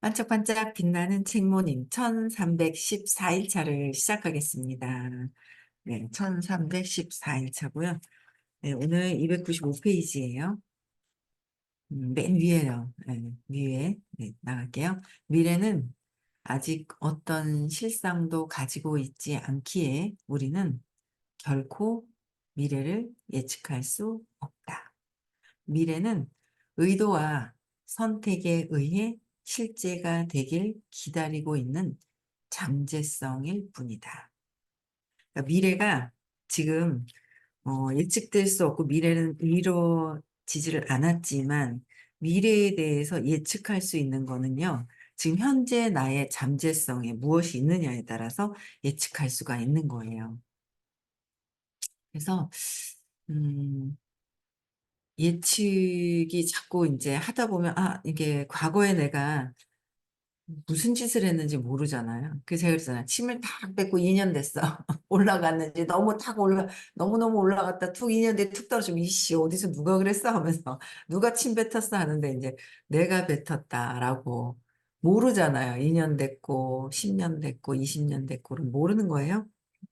반짝반짝 빛나는 책모님 1314일차를 시작하겠습니다. 네, 1314일차고요. 네, 오늘 295페이지예요. 맨 위에요. 네, 위에 나갈게요. 미래는 아직 어떤 실상도 가지고 있지 않기에 우리는 결코 미래를 예측할 수 없다. 미래는 의도와 선택에 의해 실제가 되길 기다리고 있는 잠재성일 뿐이다. 그러니까 미래가 지금 예측될 수 없고 미래는 이루어지지를 않았지만 미래에 대해서 예측할 수 있는 거는요. 지금 현재 나의 잠재성에 무엇이 있느냐에 따라서 예측할 수가 있는 거예요. 그래서 음, 예측이 자꾸 이제 하다 보면, 이게 과거에 내가 무슨 짓을 했는지 모르잖아요. 그래서 제가 그랬잖아요. 침을 탁 뱉고 2년 됐어. 올라갔는지 너무너무 올라갔다 툭 2년 뒤에 툭 떨어지면 이씨, 어디서 누가 그랬어? 하면서 누가 침 뱉었어? 하는데 이제 내가 뱉었다라고 모르잖아요. 2년 됐고, 10년 됐고, 20년 됐고를 모르는 거예요.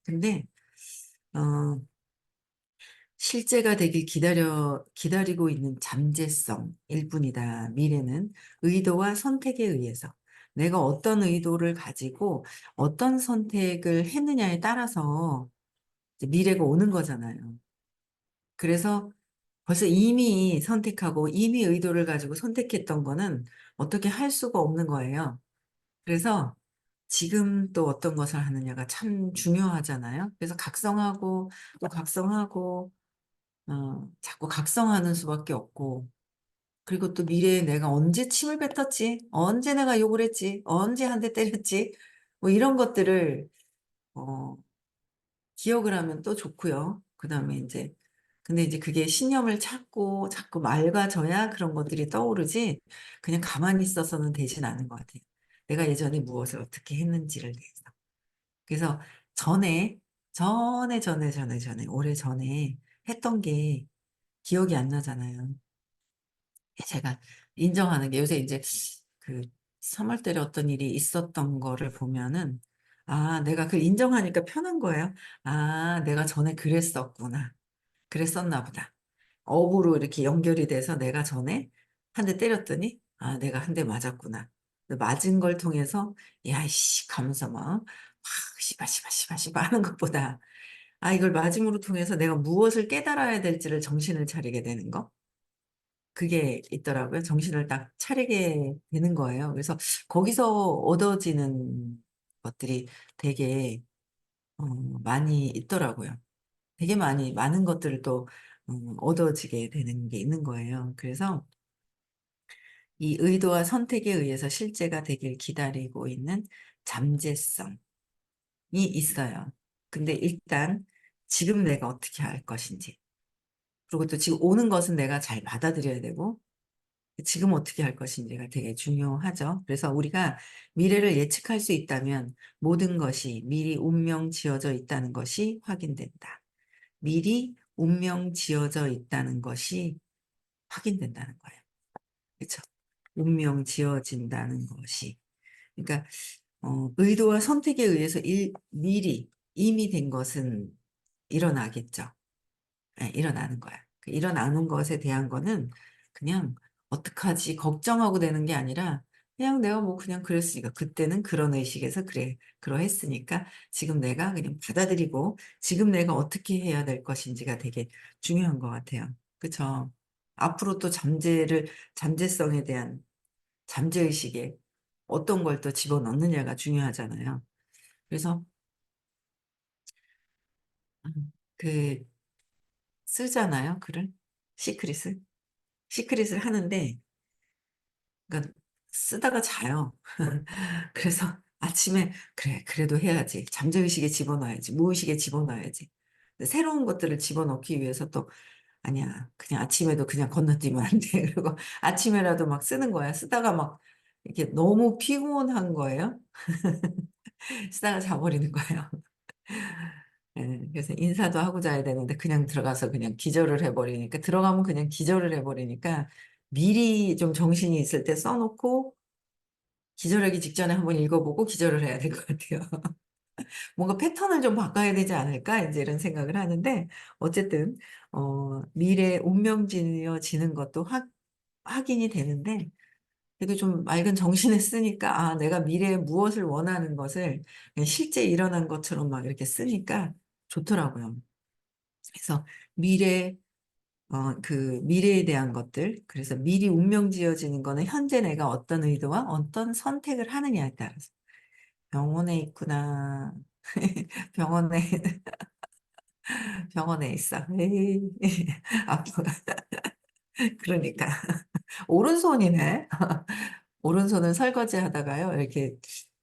근데, 어, 실제가 되길 기다리고 있는 잠재성일 뿐이다. 미래는 의도와 선택에 의해서 내가 어떤 의도를 가지고 어떤 선택을 했느냐에 따라서 이제 미래가 오는 거잖아요. 그래서 벌써 이미 선택하고 이미 의도를 가지고 선택했던 거는 어떻게 할 수가 없는 거예요. 그래서 지금 또 어떤 것을 하느냐가 참 중요하잖아요. 그래서 각성하고 또 각성하고 자꾸 각성하는 수밖에 없고, 그리고 또 미래에 내가 언제 침을 뱉었지? 언제 내가 욕을 했지? 언제 한 대 때렸지? 뭐 이런 것들을, 어, 기억을 하면 또 좋고요. 그 다음에 이제, 근데 이제 그게 신념을 찾고 자꾸 맑아져야 그런 것들이 떠오르지, 그냥 가만히 있어서는 되진 않은 것 같아요. 내가 예전에 무엇을 어떻게 했는지를 대해서. 그래서 전에, 오래 전에 했던 게 기억이 안 나잖아요. 제가 인정하는 게 요새 이제 그 3월 달에 어떤 일이 있었던 거를 보면은 내가 그 인정하니까 편한 거예요. 내가 전에 그랬었구나. 그랬었나 보다. 업으로 이렇게 연결이 돼서 내가 전에 한 대 때렸더니 내가 한 대 맞았구나. 맞은 걸 통해서 야이씨 가면서 막 씨바 씨바 씨바 씨바 하는 것보다 이걸 맞음으로 통해서 내가 무엇을 깨달아야 될지를 정신을 차리게 되는 거. 그게 있더라고요. 정신을 딱 차리게 되는 거예요. 그래서 거기서 얻어지는 것들이 되게 많이 있더라고요. 되게 많은 것들을 또 얻어지게 되는 게 있는 거예요. 그래서 이 의도와 선택에 의해서 실제가 되길 기다리고 있는 잠재성이 있어요. 근데 일단 지금 내가 어떻게 할 것인지, 그리고 또 지금 오는 것은 내가 잘 받아들여야 되고, 지금 어떻게 할 것인지가 되게 중요하죠. 그래서 우리가 미래를 예측할 수 있다면 모든 것이 미리 운명 지어져 있다는 것이 확인된다. 미리 운명 지어져 있다는 것이 확인된다는 거예요. 그렇죠? 운명 지어진다는 것이. 그러니까 의도와 선택에 의해서 미리 이미 된 것은 일어나겠죠. 일어나는 거야. 그 일어나는 것에 대한 거는 그냥 어떡하지 걱정하고 되는 게 아니라 그냥 내가 뭐 그냥 그랬으니까 그때는 그런 의식에서 그래 그러했으니까 지금 내가 그냥 받아들이고 지금 내가 어떻게 해야 될 것인지가 되게 중요한 것 같아요. 그쵸? 앞으로 또 잠재성에 대한 잠재의식에 어떤 걸 또 집어넣느냐가 중요하잖아요. 그래서 그 쓰잖아요, 글을. 시크릿을. 시크릿을 하는데, 그러니까 쓰다가 자요. 그래서 아침에, 그래, 그래도 해야지. 잠재의식에 집어넣어야지. 무의식에 집어넣어야지. 근데 새로운 것들을 집어넣기 위해서 또, 아니야. 그냥 아침에도 그냥 건너뛰면 안 돼. 그리고 아침에라도 막 쓰는 거야. 쓰다가 막, 이렇게 너무 피곤한 거예요. 쓰다가 자버리는 거예요. 그래서 인사도 하고 자야 되는데 그냥 들어가서 그냥 기절을 해버리니까 들어가면 그냥 기절을 해버리니까 미리 좀 정신이 있을 때 써놓고 기절하기 직전에 한번 읽어보고 기절을 해야 될 것 같아요. 뭔가 패턴을 좀 바꿔야 되지 않을까? 이제 이런 생각을 하는데, 어쨌든, 미래 운명지어지는 것도 확인이 되는데, 그래도 좀 맑은 정신을 쓰니까, 아, 내가 미래에 무엇을 원하는 것을 그냥 실제 일어난 것처럼 막 이렇게 쓰니까 좋더라고요. 그래서 미래, 미래에 대한 것들, 그래서 미리 운명 지어지는 거는 현재 내가 어떤 의도와 어떤 선택을 하느냐에 따라서. 병원에 있구나. 병원에, 병원에 있어. 에이, 아프다. 그러니까. 오른손이네. 오른손은 설거지 하다가요. 이렇게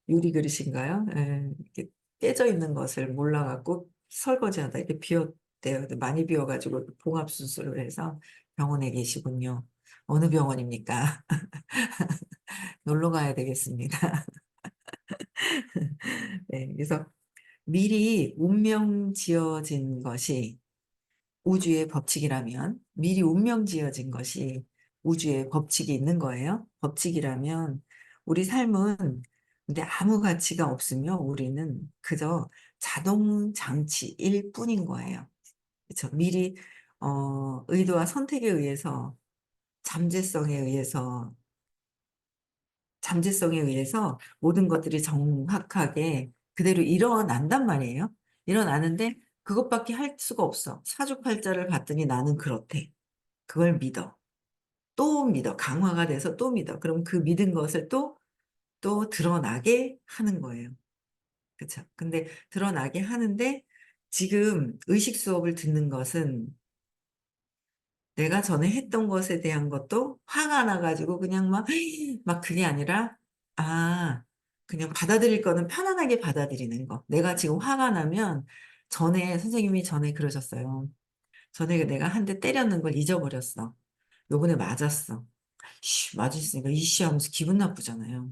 유리 그릇인가요? 예, 이렇게 깨져 있는 것을 몰라갖고 설거지 하다 이렇게 비었대요. 근데 많이 비어가지고 봉합 수술을 해서 병원에 계시군요. 어느 병원입니까? 놀러 가야 되겠습니다. 네, 그래서 미리 운명 지어진 것이 우주의 법칙이라면 미리 운명 지어진 것이 우주의 법칙이 있는 거예요. 법칙이라면 우리 삶은 근데 아무 가치가 없으며 우리는 그저 자동 장치일 뿐인 거예요. 그렇죠? 미리 의도와 선택에 의해서 잠재성에 의해서 잠재성에 의해서 모든 것들이 정확하게 그대로 일어난단 말이에요. 일어나는데 그것밖에 할 수가 없어. 사주팔자를 봤더니 나는 그렇대. 그걸 믿어. 또 믿어. 강화가 돼서 또 믿어. 그럼 그 믿은 것을 또 드러나게 하는 거예요. 그쵸? 근데 드러나게 하는데 지금 의식 수업을 듣는 것은 내가 전에 했던 것에 대한 것도 화가 나가지고 그냥 막 그게 아니라, 아, 그냥 받아들일 거는 편안하게 받아들이는 거. 내가 지금 화가 나면 선생님이 전에 그러셨어요. 전에 내가 한 대 때렸는 걸 잊어버렸어. 요번에 맞았어. 맞았으니까 이씨 하면서 기분 나쁘잖아요.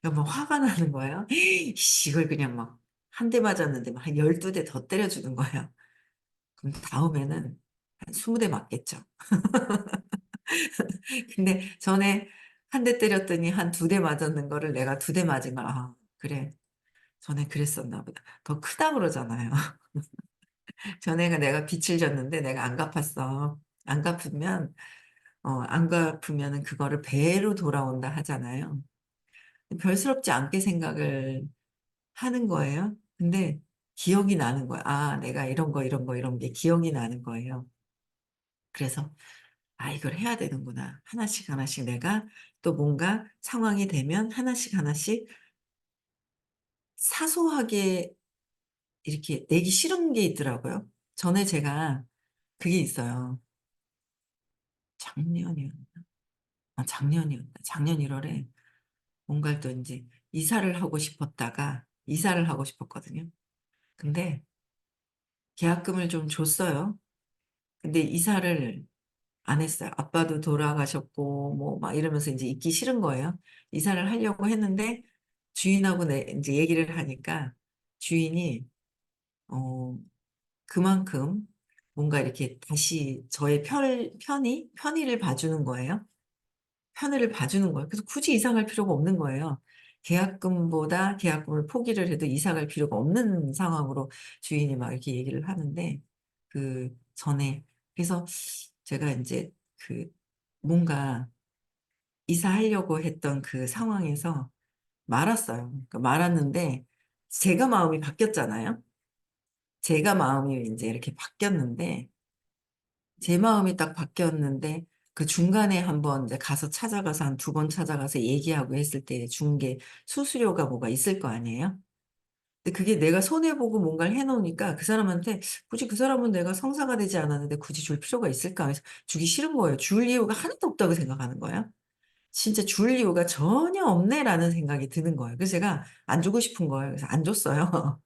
그러니까 막 화가 나는 거예요. 이걸 그냥 막 한 대 맞았는데 막 한 12대 더 때려주는 거예요. 그럼 다음에는 한 20대 맞겠죠. 근데 전에 한 대 때렸더니 한 2대 맞았는 거를 내가 2대 맞은 걸, 아, 그래. 전에 그랬었나 보다. 더 크다 그러잖아요. 전에가 내가 빚을 졌는데 내가 안 갚았어. 안 갚으면, 안 갚으면은 그거를 배로 돌아온다 하잖아요. 별스럽지 않게 생각을 하는 거예요. 근데 기억이 나는 거야. 아, 내가 이런 게 기억이 나는 거예요. 그래서, 아, 이걸 해야 되는구나. 하나씩 하나씩 내가 또 뭔가 상황이 되면 하나씩 하나씩 사소하게 이렇게 내기 싫은 게 있더라고요. 전에 제가 그게 있어요. 작년이었나? 아, 작년이었나? 작년 1월에 뭔가를 또 이제 이사를 하고 싶었다가 이사를 하고 싶었거든요. 근데 계약금을 좀 줬어요. 근데 이사를 안 했어요. 아빠도 돌아가셨고, 뭐, 막 이러면서 이제 있기 싫은 거예요. 이사를 하려고 했는데, 주인하고 이제 얘기를 하니까, 주인이, 어, 그만큼 뭔가 이렇게 다시 저의 편의를 봐주는 거예요. 편의를 봐주는 거예요. 그래서 굳이 이사 갈 필요가 없는 거예요. 계약금보다 계약금을 포기를 해도 이사 갈 필요가 없는 상황으로 주인이 막 이렇게 얘기를 하는데, 그 전에, 그래서 제가 이제 그 뭔가 이사하려고 했던 그 상황에서 말았어요. 그러니까 말았는데, 제가 마음이 바뀌었잖아요. 제가 마음이 이제 이렇게 바뀌었는데, 제 마음이 딱 바뀌었는데 그 중간에 한번 이제 가서 찾아가서 한 2번 찾아가서 얘기하고 했을 때 중개 수수료가 뭐가 있을 거 아니에요? 근데 그게 내가 손해보고 뭔가를 해놓으니까 그 사람한테 굳이 그 사람은 내가 성사가 되지 않았는데 굳이 줄 필요가 있을까 해서 주기 싫은 거예요. 줄 이유가 하나도 없다고 생각하는 거예요. 진짜 줄 이유가 전혀 없네라는 생각이 드는 거예요. 그래서 제가 안 주고 싶은 거예요. 그래서 안 줬어요.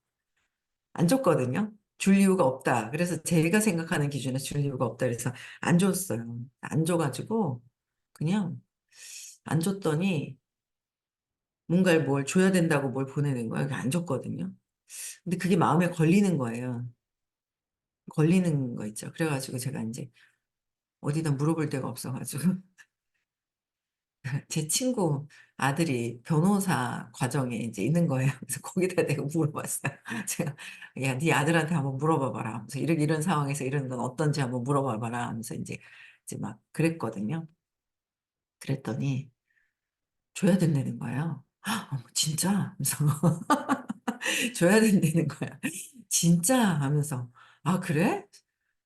안 줬거든요. 줄 이유가 없다. 그래서 제가 생각하는 기준에 줄 이유가 없다. 그래서 안 줬어요. 안 줘가지고 그냥 안 줬더니 뭔가를 뭘 줘야 된다고 뭘 보내는 거예요. 안 줬거든요. 근데 그게 마음에 걸리는 거예요. 걸리는 거 있죠. 그래가지고 제가 이제 어디다 물어볼 데가 없어가지고 제 친구 아들이 변호사 과정에 이제 있는 거예요. 그래서 거기다 내가 물어봤어요. 제가 야, 네 아들한테 한번 물어봐봐라. 하면서 이런 상황에서 이런 건 어떤지 한번 물어봐봐라. 하면서 이제 막 그랬거든요. 그랬더니 줘야 된다는 거예요. 어머, 진짜? 하면서 줘야 된다는 거야. 진짜? 하면서 아, 그래?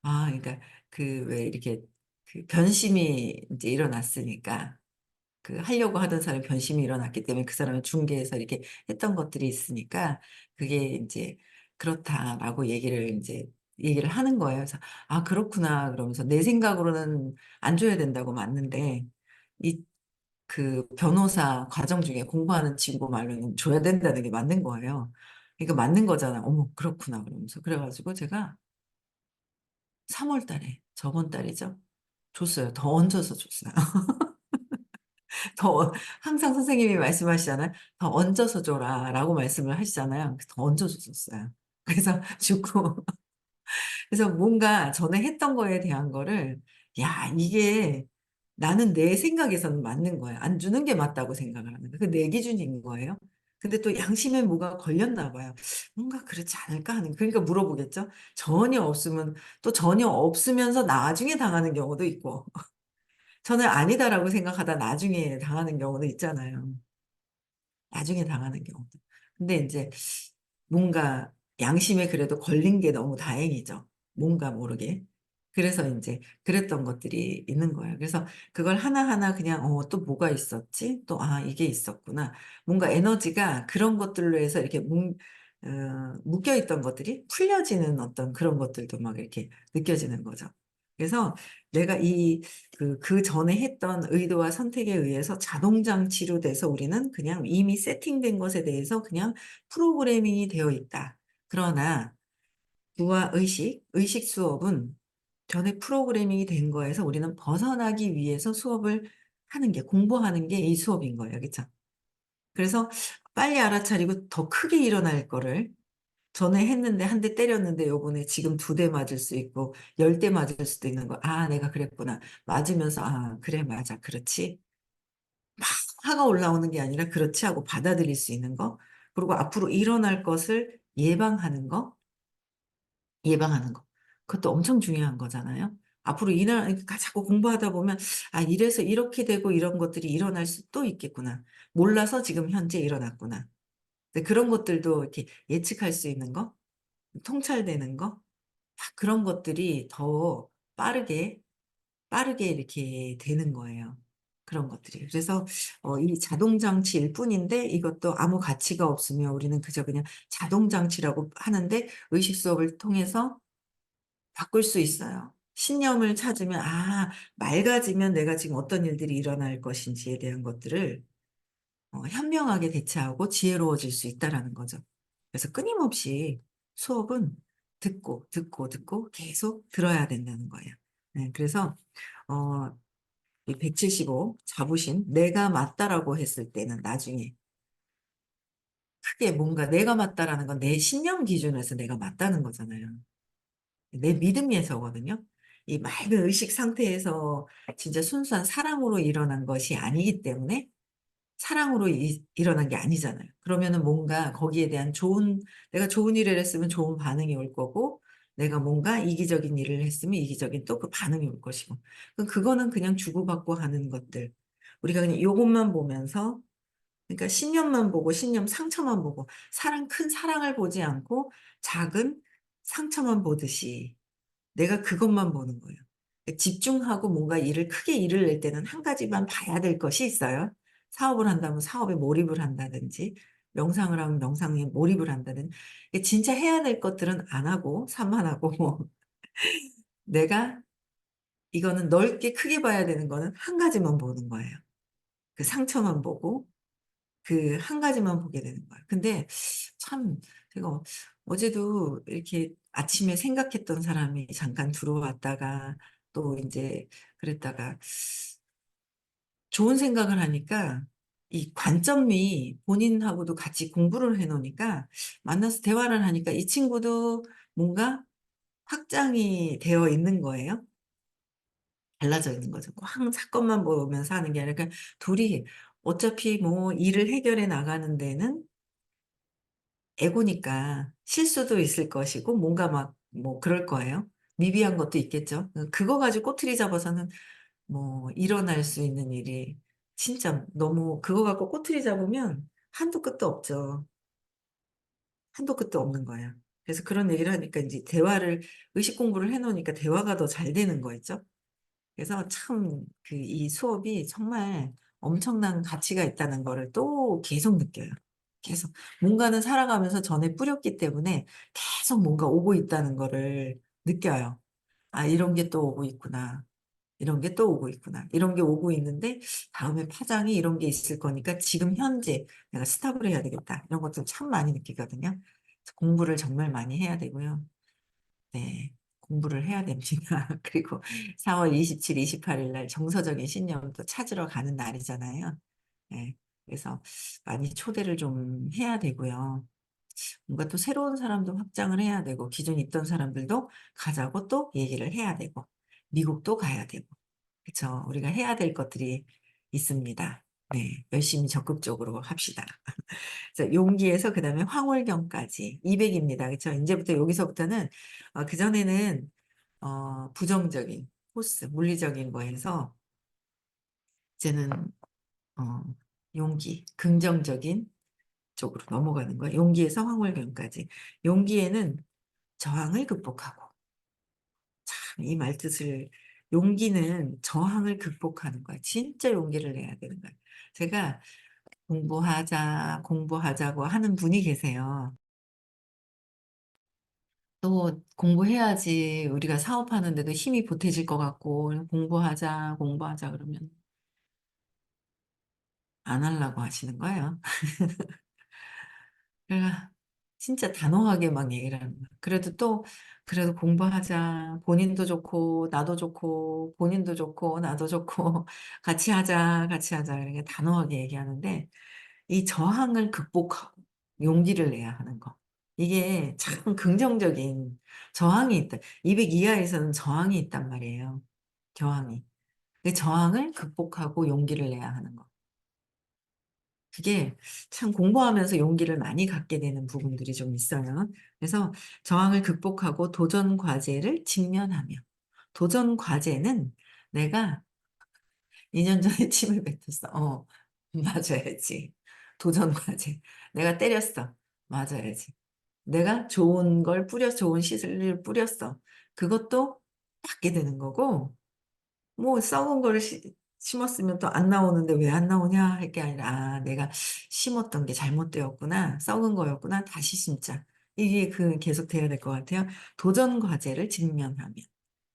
아, 그러니까 그 왜 이렇게 그 변심이 이제 일어났으니까 그 하려고 하던 사람이 변심이 일어났기 때문에 그 사람을 중개해서 이렇게 했던 것들이 있으니까 그게 이제 그렇다라고 얘기를 하는 거예요. 그래서 아, 그렇구나. 그러면서 내 생각으로는 안 줘야 된다고 맞는데 이 그 변호사 과정 중에 공부하는 친구 말로는 줘야 된다는 게 맞는 거예요. 그러니까 맞는 거잖아. 어머, 그렇구나. 그러면서 그래가지고 제가 3월 달에 저번 달이죠. 줬어요. 더 얹어서 줬어요. 더 항상 선생님이 말씀하시잖아요. 더 얹어서 줘라라고 말씀을 하시잖아요. 그래서 더 얹어서 줬어요. 그래서 주고 그래서 뭔가 전에 했던 거에 대한 거를 야, 이게 나는 내 생각에서는 맞는 거야. 안 주는 게 맞다고 생각을 하는 거야. 그 내 기준인 거예요. 근데 또 양심에 뭐가 걸렸나 봐요. 뭔가 그렇지 않을까 하는. 그러니까 물어보겠죠. 전혀 없으면 또 전혀 없으면서 나중에 당하는 경우도 있고 저는 아니다라고 생각하다 나중에 당하는 경우도 있잖아요. 나중에 당하는 경우도. 근데 이제 뭔가 양심에 그래도 걸린 게 너무 다행이죠. 뭔가 모르게. 그래서 이제 그랬던 것들이 있는 거예요. 그래서 그걸 하나하나 그냥 또 뭐가 있었지? 또 아, 이게 있었구나. 뭔가 에너지가 그런 것들로 해서 이렇게 묶여 있던 것들이 풀려지는 어떤 그런 것들도 막 이렇게 느껴지는 거죠. 그래서 내가 그 전에 했던 의도와 선택에 의해서 자동 장치로 돼서 우리는 그냥 이미 세팅된 것에 대해서 그냥 프로그래밍이 되어 있다. 그러나 부와 의식 수업은 전에 프로그래밍이 된 거에서 우리는 벗어나기 위해서 수업을 하는 게, 공부하는 게 이 수업인 거예요. 그렇죠? 그래서 빨리 알아차리고 더 크게 일어날 거를 전에 했는데 한 대 때렸는데 요번에 지금 2대 맞을 수 있고 10대 맞을 수도 있는 거. 아, 내가 그랬구나. 맞으면서 아, 그래, 맞아. 그렇지. 막 화가 올라오는 게 아니라 그렇지 하고 받아들일 수 있는 거. 그리고 앞으로 일어날 것을 예방하는 거. 그것도 엄청 중요한 거잖아요. 앞으로 그러니까 자꾸 공부하다 보면 아, 이래서 이렇게 되고 이런 것들이 일어날 수도 있겠구나. 몰라서 지금 현재 일어났구나. 근데 그런 것들도 이렇게 예측할 수 있는 거, 통찰되는 거, 다 그런 것들이 더 빠르게 이렇게 되는 거예요. 그런 것들이. 그래서 이 자동 장치일 뿐인데 이것도 아무 가치가 없으며 우리는 그저 그냥 자동 장치라고 하는데 의식 수업을 통해서 바꿀 수 있어요. 신념을 찾으면 아, 맑아지면 내가 지금 어떤 일들이 일어날 것인지에 대한 것들을 현명하게 대처하고 지혜로워질 수 있다라는 거죠. 그래서 끊임없이 수업은 듣고 계속 들어야 된다는 거예요. 네, 그래서 어, 이 175 잡으신 내가 맞다라고 했을 때는 나중에 크게 뭔가 내가 맞다라는 건 내 신념 기준에서 내가 맞다는 거잖아요. 내 믿음에서거든요. 이 맑은 의식 상태에서 진짜 순수한 사랑으로 일어난 것이 아니기 때문에 사랑으로 일어난 게 아니잖아요. 그러면은 뭔가 거기에 대한 내가 좋은 일을 했으면 좋은 반응이 올 거고, 내가 뭔가 이기적인 일을 했으면 이기적인 또 그 반응이 올 것이고. 그럼 그거는 그냥 주고받고 하는 것들. 우리가 그냥 요것만 보면서, 그러니까 신념만 보고, 신념 상처만 보고, 큰 사랑을 보지 않고, 작은 상처만 보듯이, 내가 그것만 보는 거예요. 집중하고 뭔가 크게 일을 낼 때는 한 가지만 봐야 될 것이 있어요. 사업을 한다면 사업에 몰입을 한다든지, 명상을 하면 명상에 몰입을 한다든지, 진짜 해야 될 것들은 안 하고, 산만하고, 내가 이거는 넓게 크게 봐야 되는 거는 한 가지만 보는 거예요. 그 상처만 보고, 그 한 가지만 보게 되는 거예요. 근데 참, 제가 어제도 이렇게 아침에 생각했던 사람이 잠깐 들어왔다가 또 이제 그랬다가 좋은 생각을 하니까 이 관점이 본인하고도 같이 공부를 해 놓으니까 만나서 대화를 하니까 이 친구도 뭔가 확장이 되어 있는 거예요. 달라져 있는 거죠. 꽉 사건만 보면서 하는 게 아니라 그러니까 둘이 어차피 뭐 일을 해결해 나가는 데는 애고니까 실수도 있을 것이고 뭔가 막 뭐 그럴 거예요. 미비한 것도 있겠죠. 그거 가지고 꼬투리 잡아서는 뭐 일어날 수 있는 일이 진짜 너무 그거 갖고 꼬투리 잡으면 한도 끝도 없죠. 한도 끝도 없는 거예요. 그래서 그런 얘기를 하니까 인제 대화를 의식 공부를 해 놓으니까 대화가 더 잘 되는 거 있죠. 그래서 참 그 이 수업이 정말 엄청난 가치가 있다는 거를 또 계속 느껴요. 계속. 뭔가는 살아가면서 전에 뿌렸기 때문에 계속 뭔가 오고 있다는 거를 느껴요. '아 이런 게 또 오고 있구나. 이런 게 또 오고 있구나. 이런 게 오고 있는데 다음에 파장이 이런 게 있을 거니까 지금 현재 내가 스탑을 해야 되겠다.' 이런 것들 참 많이 느끼거든요. 그래서 공부를 정말 많이 해야 되고요. 네. 공부를 해야 됩니다. 그리고 4월 27, 28일 날 정서적인 신념도 찾으러 가는 날이잖아요. 예. 그래서 많이 초대를 좀 해야 되고요. 뭔가 또 새로운 사람도 확장을 해야 되고 기존에 있던 사람들도 가자고 또 얘기를 해야 되고 미국도 가야 되고 그쵸. 우리가 해야 될 것들이 있습니다. 네. 열심히 적극적으로 합시다. 그래서 용기에서 그다음에 황홀경까지 200 입니다. 그쵸. 인제부터 여기서부터는 그전에는 부정적인 포스 물리적인 거에서 이제는 어 용기 긍정적인 쪽으로 넘어가는 거예요. 용기에서 황홀경까지. 용기에는 저항을 극복하고 참 이 말뜻을 용기는 저항을 극복하는 거야. 진짜 용기를 내야 되는 거야. 제가 "공부하자, 공부하자."고 하는 분이 계세요. 또 공부해야지 우리가 사업하는 데도 힘이 보태질 것 같고 "공부하자, 공부하자." 그러면 안 하려고 하시는 거예요. 그래가 진짜 단호하게 막 얘기를 하는 거야. 그래도 또 "그래도 공부하자. 본인도 좋고 나도 좋고 본인도 좋고 나도 좋고 같이 하자, 같이 하자." 이렇게 단호하게 얘기하는데 이 저항을 극복하고 용기를 내야 하는 거. 이게 참 긍정적인 저항이 있다. 200 이하에서는 저항이 있단 말이에요, 저항이. 그 저항을 극복하고 용기를 내야 하는 거. 그게 참 공부하면서 용기를 많이 갖게 되는 부분들이 좀 있어요. 그래서 저항을 극복하고 도전 과제를 직면하며 도전 과제는 내가 2년 전에 침을 뱉었어. 맞아야지. 도전 과제. 내가 때렸어. 맞아야지. 내가 좋은 걸 뿌렸어. 좋은 씨를 뿌렸어. 그것도 받게 되는 거고 뭐 썩은 거를 심었으면 또 안 나오는데 '왜 안 나오냐.' 할 게 아니라 '아 내가 심었던 게 잘못되었구나. 썩은 거였구나. 다시 심자.' 이게 계속 돼야 될 것 같아요. 도전 과제를 직면하면.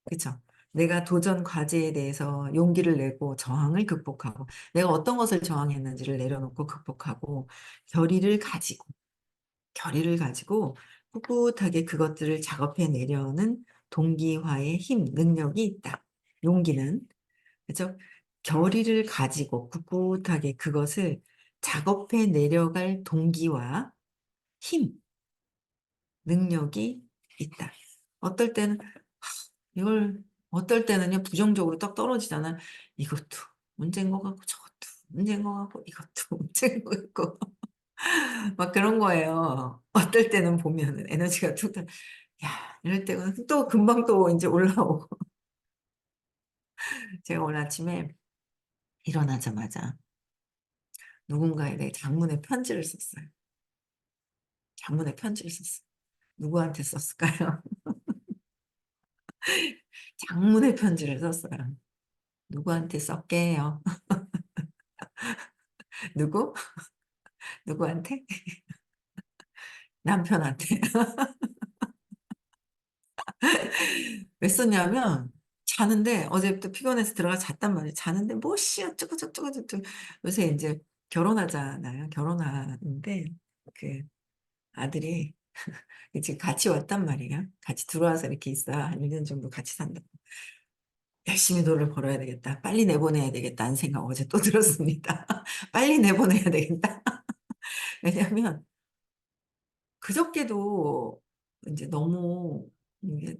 그쵸. 내가 도전 과제에 대해서 용기를 내고 저항을 극복하고 내가 어떤 것을 저항했는지를 내려놓고 극복하고 결의를 가지고, 결의를 가지고 꿋꿋하게 그것들을 작업해 내려는 동기화의 힘, 능력이 있다. 용기는. 그죠? 결의를 가지고 꿋꿋하게 그것을 작업해 내려갈 동기와 힘, 능력이 있다. 어떨 때는 이걸 어떨 때는요 부정적으로 딱 떨어지잖아요. 이것도 문제인 것 같고 저것도 문제인 것 같고 이것도 문제인 것 같고 막 그런 거예요. 어떨 때는 보면은 에너지가 뚝딱 야 이럴 때는 또 금방 또 인제 올라오고 제가 오늘 아침에 일어나자마자 누군가에 대해 장문의 편지를 썼어요. 장문의 편지를 썼어요. 누구한테 썼을까요? 장문의 편지를 썼어요. 누구한테 썼게요? 누구? 누구한테? 남편한테. 왜 썼냐면 자는데 어제부터 피곤해서 들어가서 잤단 말이에요. 자는데 뭐 씨 어쩌고 저쩌고 저쩌고 요새 인제 결혼하잖아요. 결혼하는데 그 아들이 지금 같이 왔단 말이에요. 같이 들어와서 이렇게 있어 한 1년 정도 같이 산다고. '열심히 돈을 벌어야 되겠다. 빨리 내보내야 되겠다.'는 생각 어제 또 들었습니다. '빨리 내보내야 되겠다.' 왜냐하면 그저께도 인제 너무 이게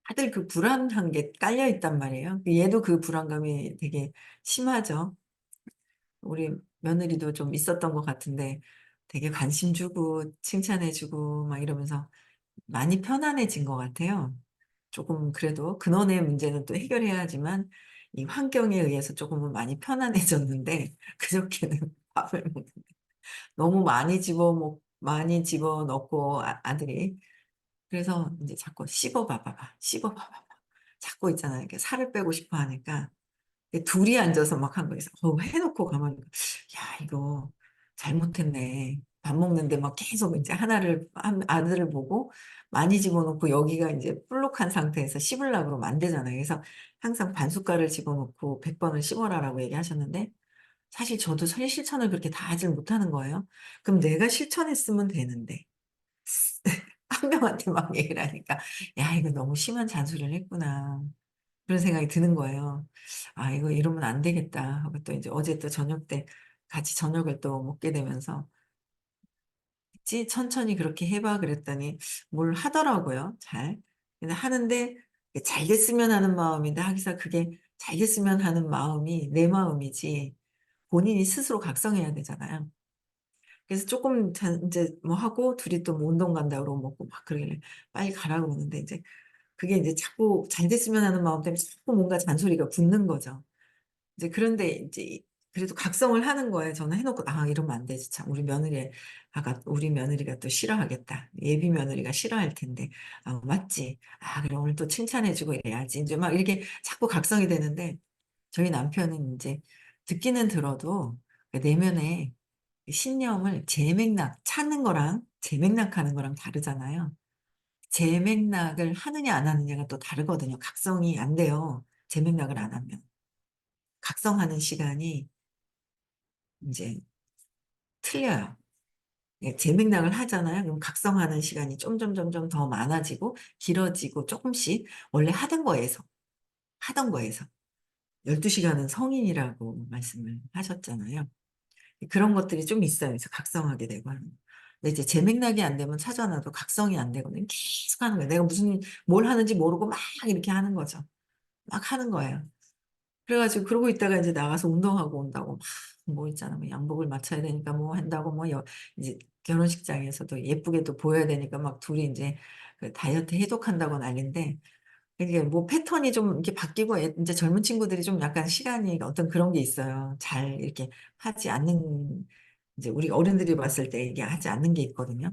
다들 그 불안한 게 깔려 있단 말이에요. 얘도 그 불안감이 되게 심하죠. 우리 며느리도 좀 있었던 것 같은데 되게 관심 주고 칭찬해 주고 막 이러면서 많이 편안해진 것 같아요. 조금 그래도 근원의 문제는 또 해결해야 하지만 이 환경에 의해서 조금은 많이 편안해졌는데 그저께는 밥을 먹 너무 많이 집어넣고 아들이 그래서 인제 자꾸 "씹어 봐봐. 씹어 봐봐." 자꾸 있잖아요. 이렇게 살을 빼고 싶어 하니까 그 둘이 앉아서 막 한 거예요. 그래서 해 놓고 가만히 야 이거 잘못했네. 밥 먹는데 막 계속 인제 하나를 한 아들을 보고 많이 집어넣고 여기가 인제 불룩한 상태에서 씹으려고 그러면 안 되잖아요. 그래서 항상 반 숟갈을 집어넣고 100 번을 씹어라라고 얘기하셨는데 사실 저도 실천을 그렇게 다 하질 못하는 거예요. 그럼 내가 실천했으면 되는데 한 명한테 막 얘기를 하니까 '야 이거 너무 심한 잔소리를 했구나.' 그런 생각이 드는 거예요. '아 이거 이러면 안 되겠다.' 하고 또 인제 어제 또 저녁 때 같이 저녁을 또 먹게 되면서 천천히 그렇게 해 봐." 그랬더니 뭘 하더라고요 잘. 근데 하는데 그 잘 됐으면 하는 마음인데 하기사 그게 잘 됐으면 하는 마음이 내 마음이지 본인이 스스로 각성해야 되잖아요. 그래서 쪼끔 인제 뭐 하고 둘이 또 뭐 운동 간다 그러고 먹고 막 그러길래 빨리 가라 그러는데 인제 그게 인제 자꾸 잘 됐으면 하는 마음 때문에 자꾸 뭔가 잔소리가 붙는 거죠. 이제 그런데 인제 그래도 각성을 하는 거예요. 저는 해 놓고 '아 이러면 안 되지 참. 우리 며느리가 또 싫어하겠다. 예비 며느리가 싫어할 텐데. 아 맞지. 아 그래 오늘 또 칭찬해 주고 이래야지.' 인제 막 이렇게 자꾸 각성이 되는데 저희 남편은 인제 듣기는 들어도 그 내면에 신념을 제맥락 찾는 거랑 제맥락하는 거랑 다르잖아요. 제맥락을 하느냐 안 하느냐가 또 다르거든요. 각성이 안 돼요, 제맥락을 안 하면. 각성하는 시간이 인제 틀려요. 예 제맥락을 하잖아요. 그럼 각성하는 시간이 점점점점 더 많아지고 길어지고 쪼끔씩 원래 하던 거에서 12 시간은 성인이라고 말씀을 하셨잖아요. 그런 것들이 좀 있어요. 그래서 각성하게 되고 하는 거. 근데 이제 제 맥락이 안 되면 찾아 놔도 각성이 안 되거든요. 계속 하는 거예요. 내가 무슨 뭘 하는지 모르고 막 이렇게 하는 거죠. 막 하는 거예요. 그래 가지고 그러고 있다가 인제 나가서 운동하고 온다고 막 뭐 있잖아 뭐 양복을 맞춰야 되니까 뭐 한다고 뭐 이제 결혼식장에서도 예쁘게도 보여야 되니까 막 둘이 인제 그 다이어트 해독한다고 난리인데 이게 뭐 패턴이 좀 이렇게 바뀌고 인제 젊은 친구들이 좀 약간 시간이 어떤 그런 게 있어요. 잘 이렇게 하지 않는 이제 우리 어른들이 봤을 때 이게 하지 않는 게 있거든요.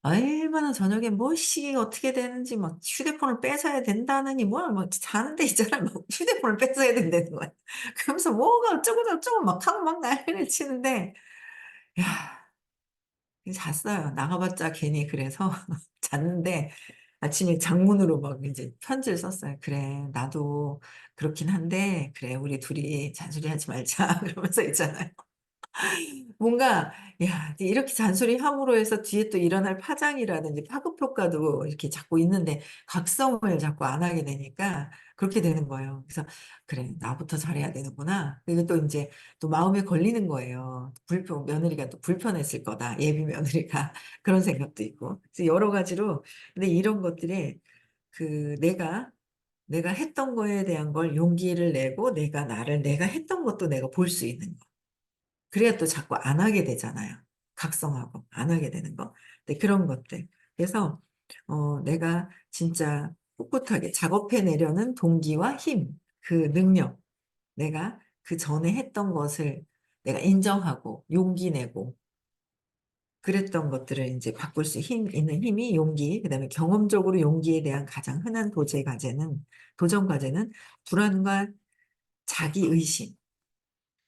얼마나 저녁에 뭐 시 어떻게 되는지 막 휴대폰을 뺏어야 된다느니 뭐야 막 자는데 있잖아 막 휴대폰을 뺏어야 된다는 거야. 그러면서 뭐가 어쩌고 저쩌고 막 하고 막 난리를 치는데 야 잤어요. 나가봤자 괜히 그래서 잤는데 아침에 장문으로 막 인제 편지를 썼어요. "그래 나도 그렇긴 한데 그래 우리 둘이 잔소리하지 말자." 그러면서 있잖아요. 뭔가 야 이렇게 잔소리함으로 해서 뒤에 또 일어날 파장이라든지 파급 효과도 이렇게 자꾸 있는데 각성을 자꾸 안 하게 되니까 그렇게 되는 거예요. 그래서 '그래 나부터 잘해야 되는구나.' 그리고 또 인제 또 마음에 걸리는 거예요. 며느리가 또 불편했을 거다, 예비 며느리가. 그런 생각도 있고. 그래서 여러 가지로 근데 이런 것들에 그 내가 했던 거에 대한 걸 용기를 내고 내가 했던 것도 내가 볼 수 있는 거. 그래야 또 자꾸 안 하게 되잖아요. 각성하고 안 하게 되는 거. 네 그런 것들. 그래서 내가 진짜 꿋꿋하게 작업해 내려는 동기와 힘, 그 능력, 내가 그전에 했던 것을 내가 인정하고 용기 내고 그랬던 것들을 인제 바꿀 수 있는 힘이 용기 그다음에 경험적으로 용기에 대한 가장 흔한 도전 과제는 불안과 자기 의심.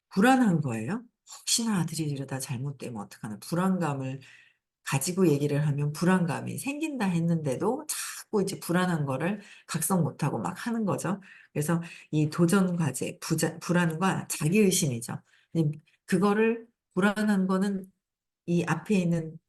불안한 거예요. '혹시나 아들이 이러다 잘못되면 어떡하나.' 불안감을 가지고 얘기를 하면 불안감이 생긴다 했는데도 자꾸 이제 불안한 거를 각성 못 하고 막 하는 거죠. 그래서 이 도전 과제 불안과 자기 의심이죠. 그거를 불안한 거는 이 앞에 있는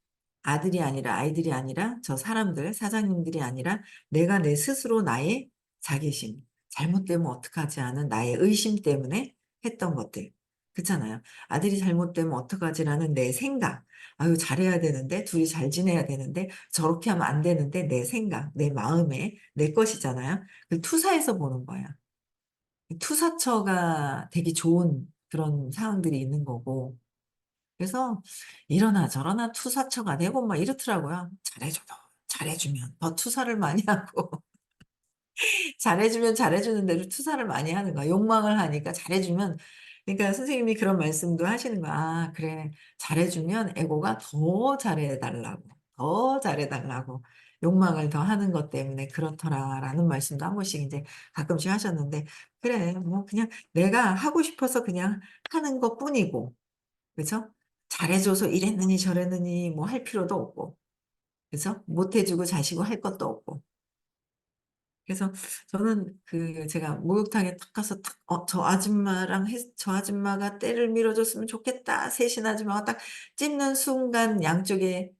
아이들이 아니라 저 사람들 사장님들이 아니라 내가 내 스스로 나의 자기심 잘못되면 어떡하지 하는 나의 의심 때문에 했던 것들. 그렇잖아요. 아들이 잘못되면 어떡하지라는 내 생각. 아유, 잘해야 되는데, 둘이 잘 지내야 되는데, 저렇게 하면 안 되는데, 내 생각, 내 마음에, 내 것이잖아요. 그 투사에서 보는 거야. 투사처가 되게 좋은 그런 상황들이 있는 거고. 그래서 이러나 저러나 투사처가 되고 막 이렇더라고요. 잘해줘도, 잘해주면 더 투사를 많이 하고. 잘해주면 잘해주는 대로 투사를 많이 하는 거야. 욕망을 하니까 잘해주면, 그러니까 선생님이 그런 말씀도 하시는 거야. 아, 그래. 잘해주면 에고가 더 잘해달라고, 더 잘해달라고, 욕망을 더 하는 것 때문에 그렇더라라는 말씀도 한 번씩 이제 가끔씩 하셨는데, 그래. 뭐 그냥 내가 하고 싶어서 그냥 하는 것 뿐이고, 그죠? 잘해줘서 이랬느니 저랬느니 뭐 할 필요도 없고, 그죠? 못해주고 자시고 할 것도 없고. 그래서 저는 그 제가 목욕탕에 딱 가서 딱, 저 아줌마가 때를 밀어줬으면 좋겠다. 세신 아줌마가 딱 찝는 순간 양쪽에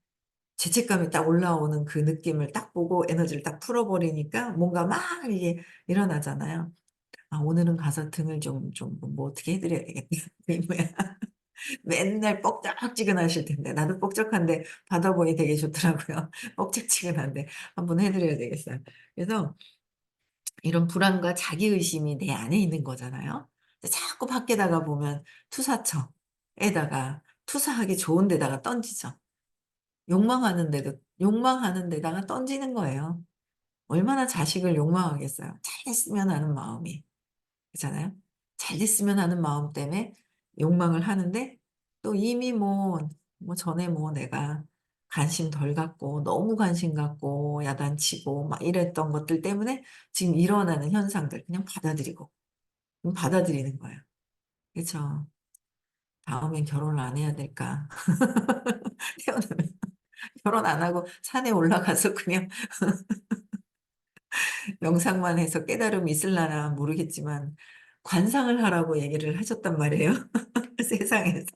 죄책감이 딱 올라오는 그 느낌을 딱 보고 에너지를 딱 풀어버리니까 뭔가 막 이게 일어나잖아요. 아, 오늘은 가서 등을 뭐 어떻게 해드려야 되겠다. 뭐야. 맨날 뻑적지근하실 텐데. 나도 뻑적한데 받아보니 되게 좋더라고요. 뻑적지근한데 한번 해드려야 되겠어요. 그래서 이런 불안과 자기의심이 내 안에 있는 거잖아요. 근데 자꾸 밖에다가 보면 투사처에다가 투사하기 좋은 데다가 던지죠. 욕망하는 데다가 던지는 거예요. 얼마나 자식을 욕망하겠어요. 잘했으면 하는 마음이. 그렇잖아요. 잘 됐으면 하는 마음 때문에 욕망을 하는데 또 이미 뭐 전에 뭐 내가 관심 덜 갖고 너무 관심 갖고 야단치고 막 이랬던 것들 때문에 지금 일어나는 현상들 그냥 받아들이는 거예요. 그렇죠. 다음엔 결혼을 안 해야 될까? 태어나면 결혼 안 하고 산에 올라가서 그냥 명상만 해서 깨달음이 있을라나 모르겠지만 관상을 하라고 얘기를 하셨단 말이에요. 세상에서.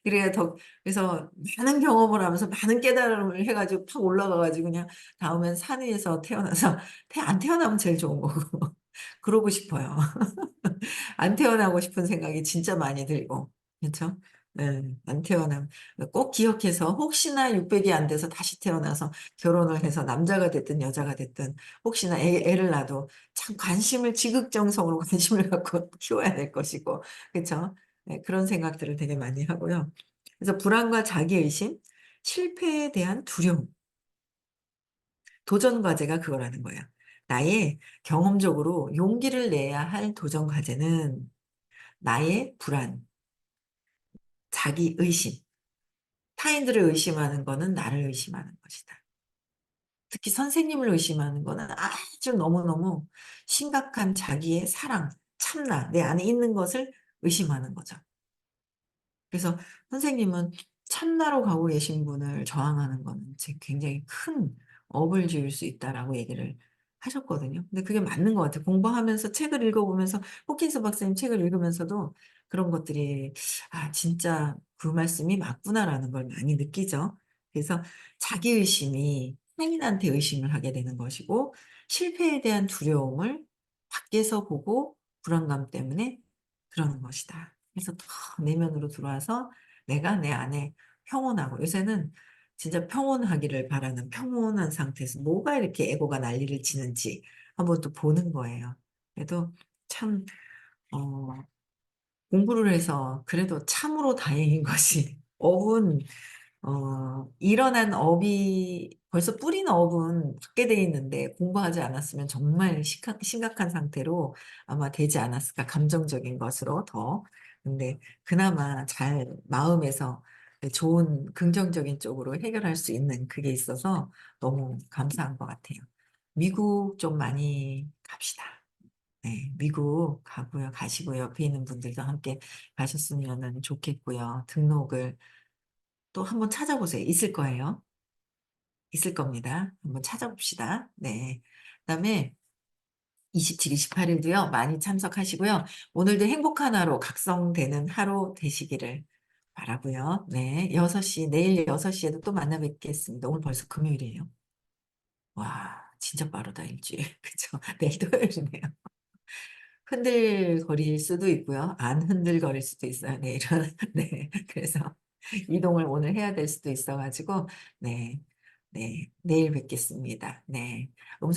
그래야 더, 그래서 많은 경험을 하면서 많은 깨달음을 해가지고 팍 올라가가지고 그냥 다음엔 산 위에서 태어나서 안 태어나면 제일 좋은 거고. 그러고 싶어요. 안 태어나고 싶은 생각이 진짜 많이 들고. 그렇죠? 네, 안 태어나면 꼭 기억해서 혹시나 600이 안 돼서 다시 태어나서 결혼을 해서 남자가 됐든 여자가 됐든 혹시나 애를 낳아도 참 관심을 지극정성으로 관심을 갖고 키워야 될 것이고. 그렇죠? 네, 그런 생각들을 되게 많이 하고요. 그래서 불안과 자기의심, 실패에 대한 두려움, 도전 과제가 그거라는 거예요. 나의 경험적으로 용기를 내야 할 도전 과제는 나의 불안, 자기의심, 타인들을 의심하는 거는 나를 의심하는 것이다. 특히 선생님을 의심하는 거는 아주 너무너무 심각한 자기의 사랑, 참나, 내 안에 있는 것을 의심하는 거죠. 그래서 선생님은 참나로 가고 계신 분을 저항하는 거는 굉장히 큰 업을 지을 수 있다라고 얘기를 하셨거든요. 근데 그게 맞는 것 같아요. 공부하면서 책을 읽어보면서 호킨스 박사님 책을 읽으면서도 그런 것들이 아 진짜 그 말씀이 맞구나라는 걸 많이 느끼죠. 그래서 자기의심이 타인한테 의심을 하게 되는 것이고 실패에 대한 두려움을 밖에서 보고 불안감 때문에 그러는 것이다. 그래서 더 내면으로 들어와서 내가 내 안에 평온하고 요새는 진짜 평온하기를 바라는 평온한 상태에서 뭐가 이렇게 에고가 난리를 치는지 한번 또 보는 거예요. 그래도 참, 어, 공부를 해서 그래도 참으로 다행인 것이 업은 일어난 업이 벌써 뿌린 업은 받게 돼 있는데 공부하지 않았으면 정말 심각한 상태로 아마 되지 않았을까 감정적인 것으로 더 근데 그나마 잘 마음에서 좋은 긍정적인 쪽으로 해결할 수 있는 그게 있어서 너무 감사한 것 같아요. 미국 좀 많이 갑시다. 네, 미국 가시고요. 옆에 있는 분들도 함께 가셨으면 좋겠고요. 등록을 또 한번 찾아보세요. 있을 거예요. 있을 겁니다. 한번 찾아봅시다. 네. 그다음에 27, 28일도요. 많이 참석하시고요. 오늘도 행복한 하루, 각성되는 하루 되시기를 바라고요. 네. 6시, 내일 6시에도 또 만나 뵙겠습니다. 오늘 벌써 금요일이에요. 와, 진짜 빠르다, 일주일. 그죠? 내일 토요일이네요. 흔들거릴 수도 있고요. 안 흔들거릴 수도 있어요. 네. 이런 네. 그래서 이동을 오늘 해야 될 수도 있어 가지고 네. 네. 내일 뵙겠습니다. 네. 음성